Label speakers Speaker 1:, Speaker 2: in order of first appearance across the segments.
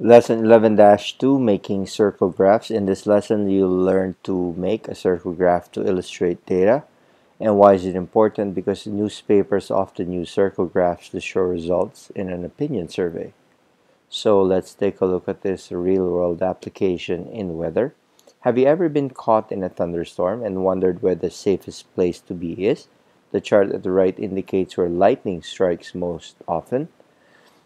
Speaker 1: Lesson 11-2, Making Circle Graphs. In this lesson, you'll learn to make a circle graph to illustrate data. And why is it important? Because newspapers often use circle graphs to show results in an opinion survey. So let's take a look at this real-world application in weather. Have you ever been caught in a thunderstorm and wondered where the safest place to be is? The chart at the right indicates where lightning strikes most often.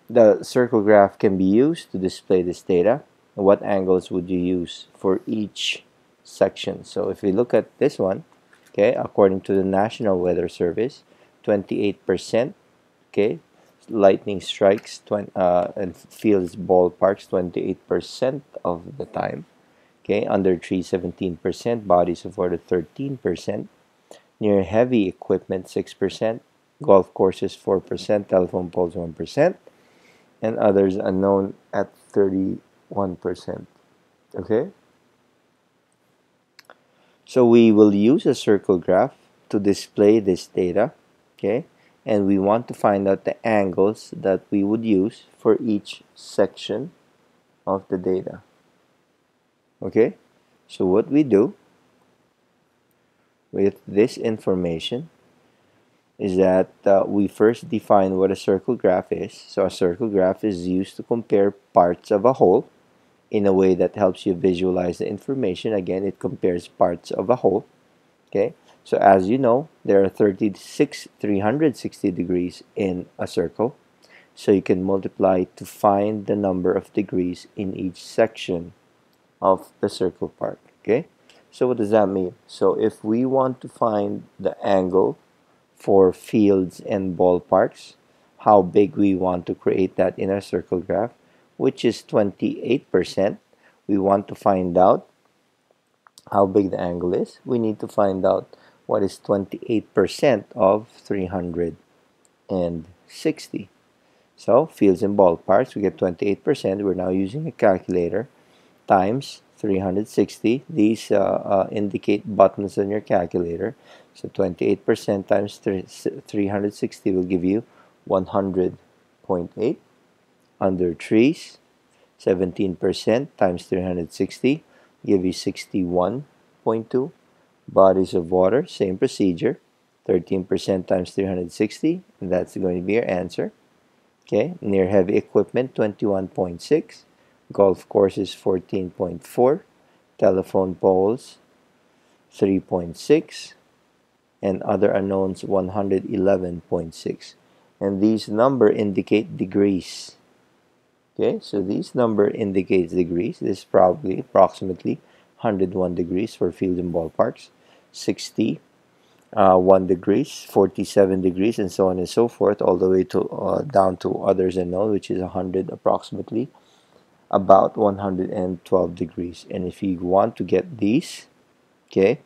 Speaker 1: The circle graph can be used to display this data. What angles would you use for each section? So if we look at this one, okay, according to the National Weather Service, 28%, okay, lightning strikes and fields ballparks 28% of the time. Okay, under trees 17%, bodies of water 13%, near heavy equipment 6%, golf courses 4%, telephone poles 1%, and others unknown at 31%. Okay, so we will use a circle graph to display this data. Okay, and we want to find out the angles that we would use for each section of the data. Okay, so what we do with this information is that we first define what a circle graph is. So a circle graph is used to compare parts of a whole in a way that helps you visualize the information. Again, it compares parts of a whole. Okay, so as you know, there are 360 degrees in a circle. So you can multiply to find the number of degrees in each section of the circle part. Okay, so what does that mean? So if we want to find the angle for fields and ballparks, how big we want to create that in our circle graph, which is 28%. We want to find out how big the angle is. We need to find out what is 28% of 360. So fields and ballparks, we get 28%. We're now using a calculator times 360. These indicate buttons on your calculator. So 28% times 360 will give you 100.8. Under trees, 17% times 360 give you 61.2. Bodies of water, same procedure, 13% times 360, and that's going to be your answer. Okay, near heavy equipment, 21.6. Golf courses, 14.4. Telephone poles, 3.6. And other unknowns, 111.6. And these number indicate degrees. Okay, so these number indicates degrees. This is probably approximately 101 degrees for field and ballparks, 61 degrees, 47 degrees, and so on and so forth, all the way to down to others unknown, which is 100 approximately, about 112 degrees. And if you want to get these, okay,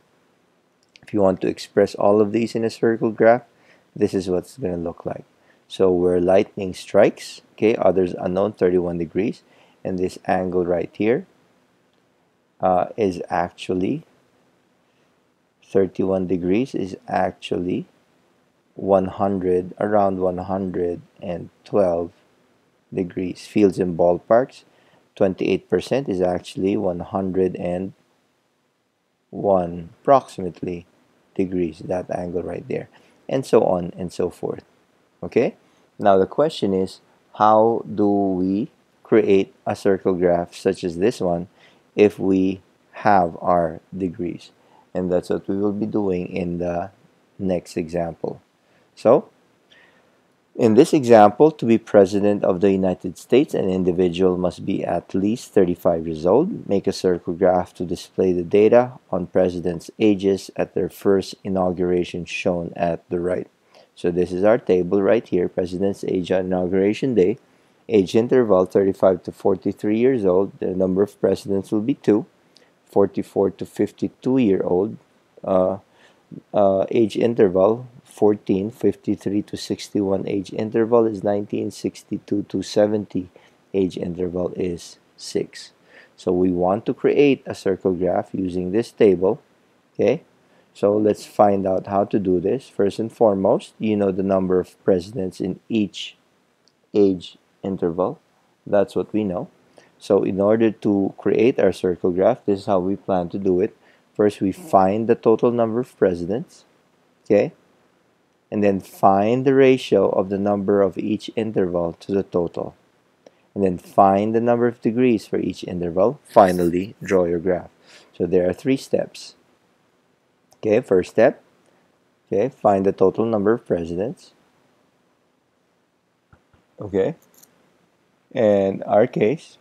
Speaker 1: if you want to express all of these in a circle graph, this is what's going to look like. So where lightning strikes, okay, others unknown, 31 degrees, and this angle right here is actually 31 degrees is actually 100, around 112 degrees. Fields and ballparks, 28% is actually 101 approximately degrees, that angle right there, and so on and so forth. Okay, now the question is, how do we create a circle graph such as this one if we have our degrees? And that's what we will be doing in the next example. So in this example, to be President of the United States, an individual must be at least 35 years old. Make a circle graph to display the data on presidents' ages at their first inauguration shown at the right. So this is our table right here, President's age on Inauguration Day. Age interval, 35 to 43 years old. The number of presidents will be 2. 44 to 52-year-old. Age interval, 14. 53 to 61 age interval is 19. 62 to 70 age interval is 6. So we want to create a circle graph using this table. Okay, so let's find out how to do this. First and foremost, you know the number of presidents in each age interval. That's what we know. So in order to create our circle graph, this is how we plan to do it. First, we find the total number of presidents, okay? And then find the ratio of the number of each interval to the total. And then find the number of degrees for each interval. Finally, draw your graph. So there are 3 steps. Okay, first step, okay, find the total number of presidents. Okay, in our case,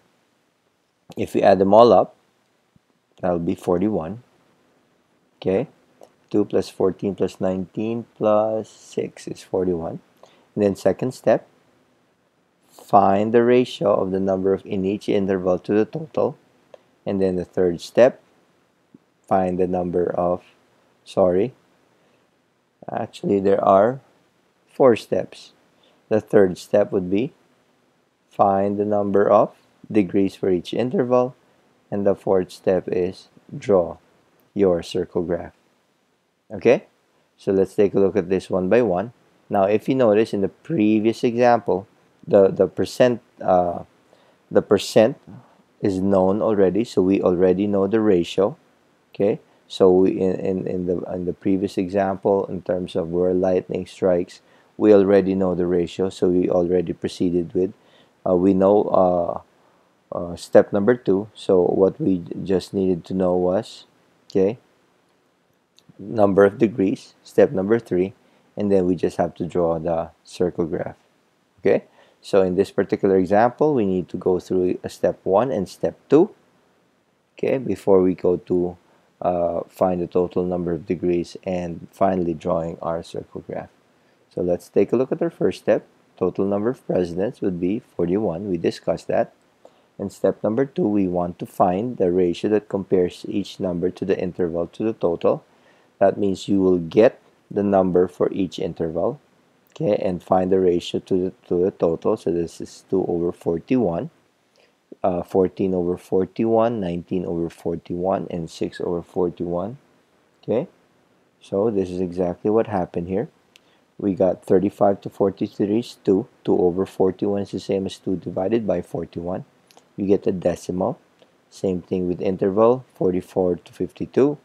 Speaker 1: if we add them all up, that'll be 41. Okay, 2 plus 14 plus 19 plus 6 is 41. And then second step, find the ratio of the number of in each interval to the total. And then the third step, find the number of, actually there are 4 steps. The third step would be find the number of degrees for each interval. And the fourth step is draw your circle graph. Okay, so let's take a look at this one by one. Now, if you notice in the previous example, the percent is known already, so we already know the ratio. Okay, so we, in the previous example, in terms of where lightning strikes, we already know the ratio, so we already proceeded with. We know step number 2. So what we just needed to know was, okay, number of degrees, step number 3, and then we just have to draw the circle graph. Okay, so in this particular example, we need to go through step 1 and step 2, okay, before we go to find the total number of degrees and finally drawing our circle graph. So let's take a look at our first step. Total number of presidents would be 41. We discussed that. And step number 2, we want to find the ratio that compares each number to the interval to the total. That means you will get the number for each interval, okay, and find the ratio to the total. So this is 2 over 41, 14 over 41, 19 over 41, and 6 over 41. Okay, so this is exactly what happened here. We got 35 to 43 is 2. 2 over 41 is the same as 2 divided by 41. We get a decimal. Same thing with interval, 44 to 52.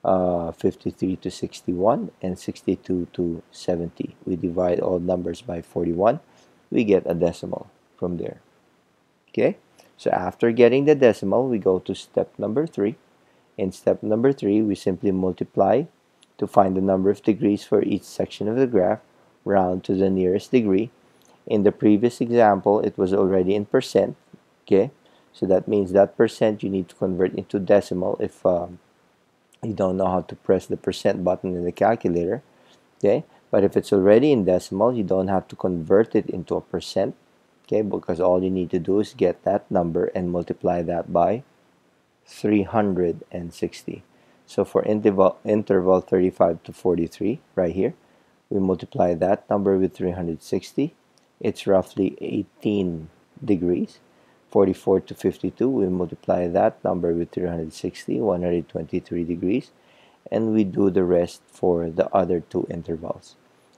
Speaker 1: 53 to 61, and 62 to 70. We divide all numbers by 41. We get a decimal from there. Okay, so after getting the decimal, we go to step number 3. In step number 3, we simply multiply to find the number of degrees for each section of the graph, round to the nearest degree. In the previous example, it was already in percent. Okay, so that means that percent you need to convert into decimal if you don't know how to press the percent button in the calculator. Okay, but if it's already in decimal, you don't have to convert it into a percent. Okay, because all you need to do is get that number and multiply that by 360. So for interval 35 to 43 right here, we multiply that number with 360. It's roughly 18 degrees. 44 to 52, we multiply that number with 360, 123 degrees, and we do the rest for the other 2 intervals.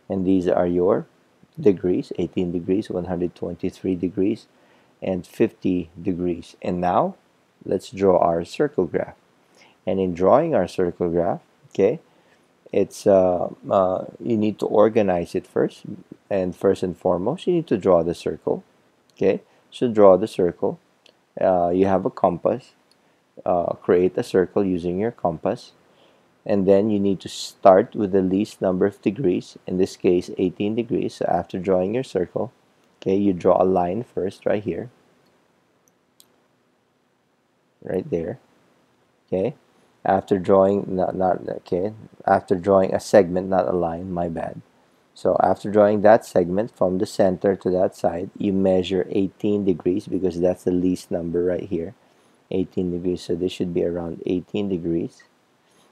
Speaker 1: And these are your degrees, 18 degrees, 123 degrees, and 50 degrees. And now, let's draw our circle graph. And in drawing our circle graph, okay, it's you need to organize it first. And first and foremost, you need to draw the circle, okay. So draw the circle. You have a compass. Create a circle using your compass. And then you need to start with the least number of degrees. In this case, 18 degrees. So after drawing your circle, okay, you draw a line first right here. Right there. Okay. After drawing, after drawing a segment, not a line, my bad. So after drawing that segment from the center to that side, you measure 18 degrees because that's the least number right here. 18 degrees, so this should be around 18 degrees.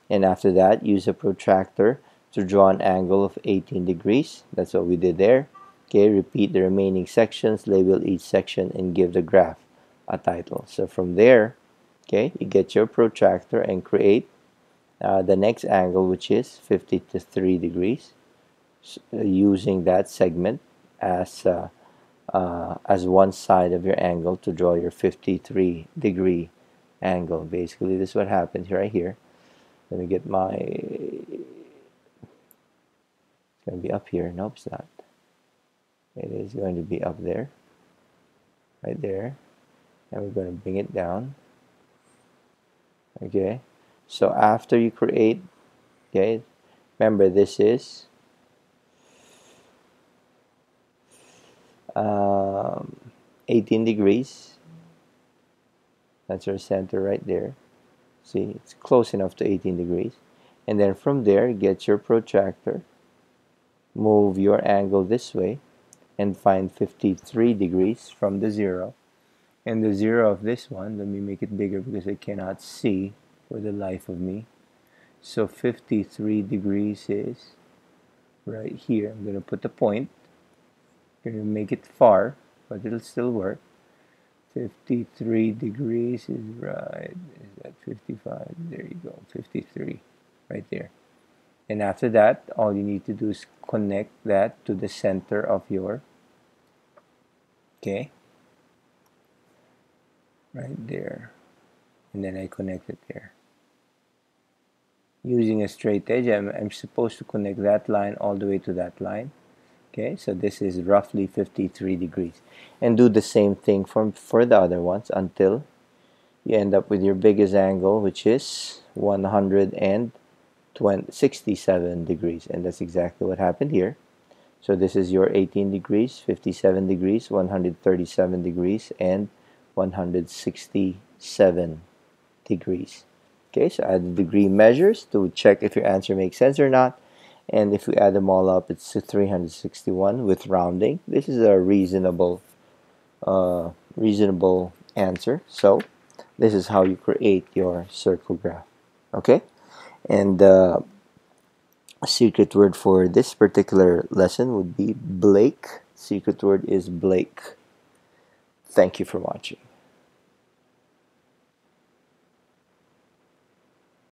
Speaker 1: And after that, use a protractor to draw an angle of 18 degrees. That's what we did there. Okay, repeat the remaining sections, label each section, and give the graph a title. So from there, okay, you get your protractor and create the next angle, which is 53 degrees. Using that segment as as one side of your angle to draw your 53-degree angle. Basically, this is what happens right here. Let me get my, it's going to be up here. Nope, it's not. It is going to be up there, right there, and we're going to bring it down. Okay, so after you create, okay, remember this is 18 degrees. That's our center right there. See, it's close enough to 18 degrees. And then from there, get your protractor, move your angle this way, and find 53 degrees from the zero. And the zero of this one, let me make it bigger because I cannot see for the life of me. So 53 degrees is right here. I'm going to put the point. I'm going to make it far, but it'll still work. 53 degrees is right. Is that 55? There you go. 53 right there. And after that, all you need to do is connect that to the center of your, okay, right there. And then I connect it there. Using a straight edge, I'm supposed to connect that line all the way to that line. Okay, so this is roughly 53 degrees. And do the same thing for the other ones until you end up with your biggest angle, which is 167 degrees. And that's exactly what happened here. So this is your 18 degrees, 57 degrees, 137 degrees, and 167 degrees. Okay, so add the degree measures to check if your answer makes sense or not. And if we add them all up, it's 361 with rounding. This is a reasonable answer. So this is how you create your circle graph. Okay, and a secret word for this particular lesson would be Blake. Secret word is Blake. Thank you for watching.